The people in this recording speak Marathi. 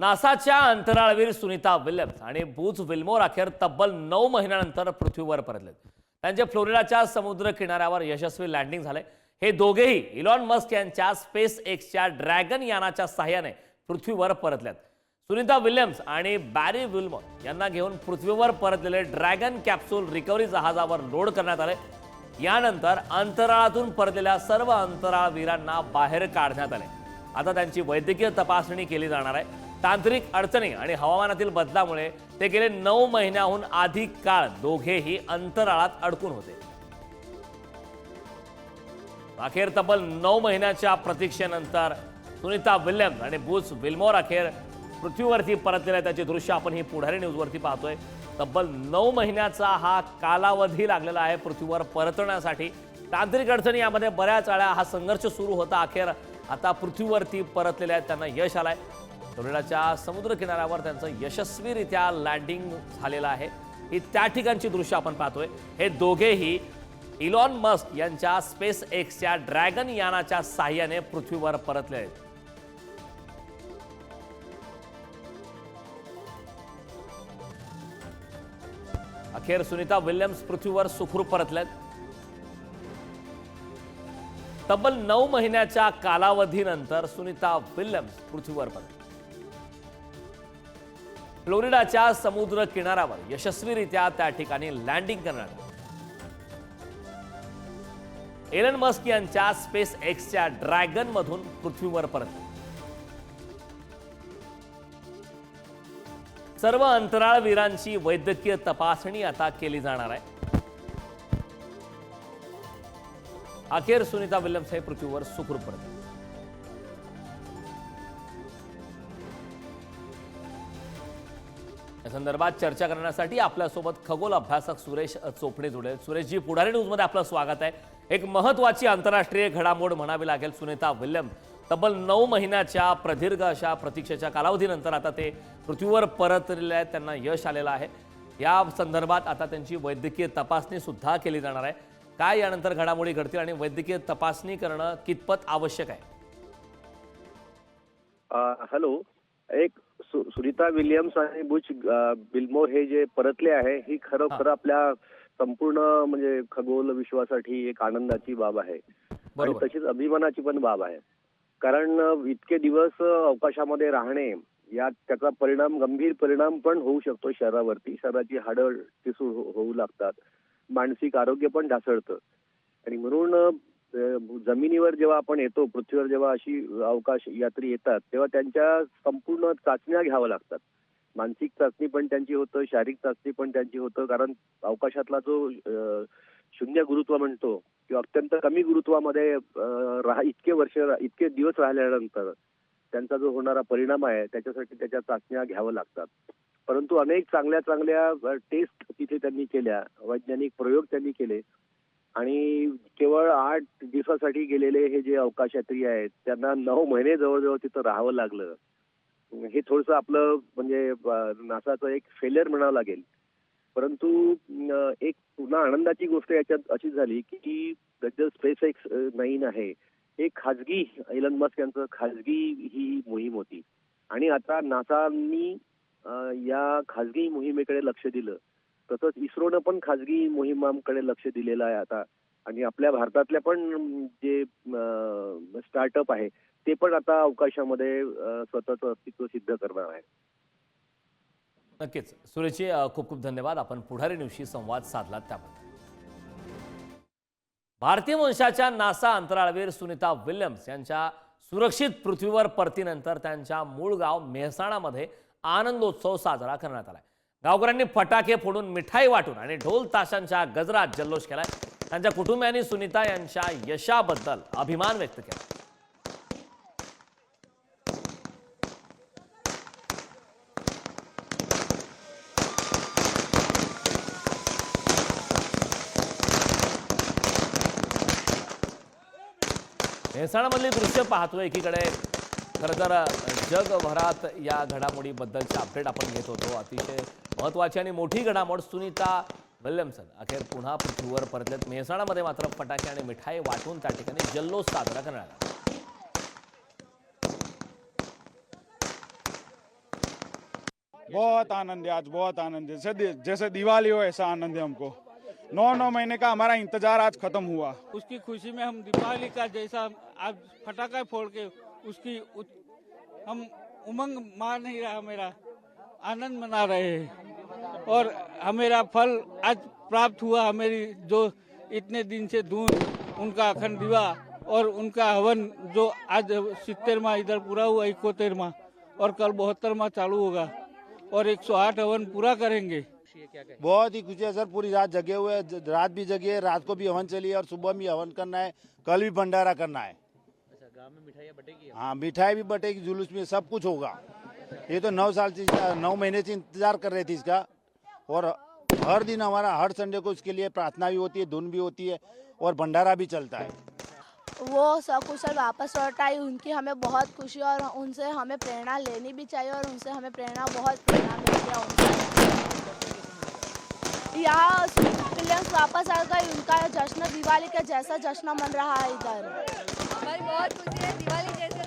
नासाच्या अंतराळवीर सुनीता विल्यम्स आणि बूच विल्मोर अखेर तब्बल 9 महिन्यानंतर पृथ्वीवर परतलेत. त्यांचे फ्लोरिडाच्या समुद्र किनाऱ्यावर यशस्वी लँडिंग झाले. हे दोघेही इलॉन मस्क यांच्या स्पेस एक्सच्या ड्रॅगन यानाच्या सहाय्याने पृथ्वीवर परतलेत. सुनीता विल्यम्स आणि बॅरी विल्मोर यांना घेऊन पृथ्वीवर परतलेले ड्रॅगन कॅप्सूल रिकव्हरी जहाजावर लोड करण्यात आले. यानंतर अंतराळातून परतलेल्या सर्व अंतराळवीरांना बाहेर काढण्यात आले. आता त्यांची वैद्यकीय तपासणी केली जाणार आहे. तांत्रिक अडचणी आणि हवामानातील बदलामुळे ते गेले 9 महिन्याहून अधिक काळ दोघेही अंतराळात अडकून होते. अखेर तब्बल 9 महिन्याच्या प्रतीक्षेनंतर सुनीता विल्यम्स आणि बूच विल्मोर अखेर पृथ्वीवरती परतलेल्या त्याचे दृश्य आपण ही पुढारी न्यूजवरती पाहतोय. तब्बल 9 महिन्याचा हा कालावधी लागलेला आहे पृथ्वीवर परतण्यासाठी. तांत्रिक अडचणी यामध्ये बऱ्याच वेळा हा संघर्ष सुरू होता. अखेर आता पृथ्वीवरती परतलेले आहेत, त्यांना यश आलंय. फ्लोरिडाच्या समुद्र किनाऱ्यावर त्यांचं यशस्वीरित्या लँडिंग झालेलं आहे. ही त्या ठिकाणची दृश्य आपण पाहतोय. हे दोघेही इलॉन मस्क यांच्या स्पेस एक्सच्या ड्रॅगन यानाच्या साहाय्याने पृथ्वीवर परतले आहेत. अखेर सुनीता विल्यम्स पृथ्वीवर सुखरूप परतलेत. तब्बल 9 महिन्याच्या कालावधीनंतर सुनीता विल्यम्स पृथ्वीवर परतले. फ्लोरिडाच्या समुद्र किनाऱ्यावर यशस्वीरित्या त्या ठिकाणी लँडिंग करण्यात आलं. एलन मस्क यांच्या स्पेस एक्सच्या ड्रॅगन मधून पृथ्वीवर परतले. सर्व अंतराळवीरांची वैद्यकीय तपासणी आता केली जाणार आहे. अखेर सुनीता विल्यम्स हे पृथ्वीवर सुखरूप परतले. या संदर्भात चर्चा करण्यासाठी आपल्यासोबत खगोल अभ्यासक सुरेश चोपडे जोडले. सुरेशजी, पुढारी न्यूजमध्ये आपलं स्वागत आहे. एक महत्वाची आंतरराष्ट्रीय घडामोड म्हणावी लागेल. सुनीता विल्यम्स तब्बल 9 महिन्याच्या प्रदीर्घ अशा प्रतीक्षेच्या कालावधीनंतर आता ते पृथ्वीवर परतलेले आहेत. त्यांना यश आलेलं आहे. या संदर्भात आता त्यांची वैद्यकीय तपासणी सुद्धा केली जाणार आहे. काय यानंतर घडामोडी घडतील आणि वैद्यकीय तपासणी करणं कितपत आवश्यक आहे? हॅलो, एक सुनीता विल्यम्स आणि बूच विल्मोर हे जे परतले आहे, ही खरोखर आपल्या संपूर्ण म्हणजे खगोल विश्वासाठी एक आनंदाची बाब आहे आणि तशीच अभिमानाची पण बाब आहे. कारण इतके दिवस अवकाशामध्ये राहणे त्याचा परिणाम, गंभीर परिणाम पण होऊ शकतो शरीरावरती. शरीराची हाडं ठिसूळ होऊ लागतात, मानसिक आरोग्य पण ढासळतं. आणि म्हणून जमिनीवर जेव्हा आपण येतो, पृथ्वीवर जेव्हा अशी अवकाश यात्री येतात, तेव्हा त्यांच्या संपूर्ण चाचण्या घ्याव्या लागतात. मानसिक चाचणी पण त्यांची होतं, शारीरिक चाचणी पण त्यांची होतं. कारण अवकाशातला जो शून्य गुरुत्व म्हणतो किंवा अत्यंत कमी गुरुत्वामध्ये इतके दिवस राहिल्यानंतर त्यांचा जो होणारा परिणाम आहे, त्याच्यासाठी त्याच्या चाचण्या घ्याव्या लागतात. परंतु अनेक चांगल्या टेस्ट तिथे त्यांनी केल्या, वैज्ञानिक प्रयोग त्यांनी केले आणि केवळ 8 दिवसासाठी गेलेले हे जे अवकाश यात्री आहेत, त्यांना 9 महिने जवळजवळ तिथं राहावं लागलं. हे थोडंसं आपलं म्हणजे नासाचं एक फेलियर म्हणावं लागेल. परंतु एक पुन्हा आनंदाची गोष्ट याच्यात अशी झाली की स्पेस एक्स 9 आहे, एक खाजगी, एलन मस्क यांचं खाजगी ही मोहीम होती आणि आता नासानी या खाजगी मोहिमेकडे लक्ष दिलं. तसंच इस्रोनं पण खाजगी मोहिमांकडे लक्ष दिलेलं आहे आता. आणि आपल्या भारतातल्या पण जे स्टार्टअप आहे, ते पण आता अवकाशामध्ये स्वतःचं अस्तित्व सिद्ध करणार आहे. नक्कीच सुरेशजी, खूप खूप धन्यवाद. आपण पुढारी न्यूजशी संवाद साधलात त्याबद्दल. भारतीय वंशाच्या नासा अंतराळवीर सुनीता विल्यम्स यांच्या सुरक्षित पृथ्वीवर परतीनंतर त्यांच्या मूळ गाव मेहसाणामध्ये आनंदोत्सव साजरा करण्यात आला. गावकऱ्यांनी फटाके फोडून, मिठाई वाटून आणि ढोल ताशांच्या गजरात जल्लोष केलाय. त्यांच्या कुटुंबियांनी सुनीता यांच्या यशाबद्दल अभिमान व्यक्त केला. मेहसाणामधली दृश्य पाहतोय. एकीकडे खरं तर जगभरात या घडामोडीबद्दलचे अपडेट आपण घेत होतो. अतिशय महत्त्वाची आणि मोठी घडामोड, सुनीता विल्यम्स अखेर पुन्हा पृथ्वीवर परतलेत. मेहसाणामध्ये मात्र फटाके आणि मिठाई वाटून त्या ठिकाणी जल्लोष साजरा करण्यात आला. बहुत आनंद है, आज बहुत आनंद है। जैसे दिवाली हो ऐसा आनंद है हमको। 9 महीने का हमारा इंतजार आज खत्म हुआ। उसकी खुशी में हम दीपावली का जैसा आज फटाखा फोड़ के हम उमंग मार नहीं रहा, मेरा आनंद मना रहे हैं और हमेरा फल आज प्राप्त हुआ। हमेरी जो इतने दिन से धून, उनका अखंड दिवा और उनका हवन जो आज 70वां इधर पूरा हुआ, 71वां और कल 72वां चालू होगा और 108 हवन पूरा करेंगे। बहुत ही खुशी है सर, पूरी रात जगे हुए हैं, रात भी जगी है, रात को भी हवन चली है और सुबह भी हवन करना है, कल भी भंडारा करना है। अच्छा, गांव में मिठाइयाँ बटेगी? हाँ, मिठाई भी बटेगी, जुलूस में सब कुछ होगा। ये तो 9 महीने से इंतजार कर रहे थे इसका और हर दिन हमारा हर संडे को इसके लिए प्रार्थना भी होती है, धुन भी होती है और भंडारा भी चलता है। वो सकुशल वापस लौट आई, उनकी हमें बहुत खुशी और उनसे हमें प्रेरणा लेनी भी चाहिए और उनसे हमें बहुत प्रेरणा मिलती है। यहाँ विलियम्स वापस आ गई, उनका जश्न दिवाली का जैसा जश्न मन रहा है इधर। हमारी बहुत खुशी है, दिवाली जैसे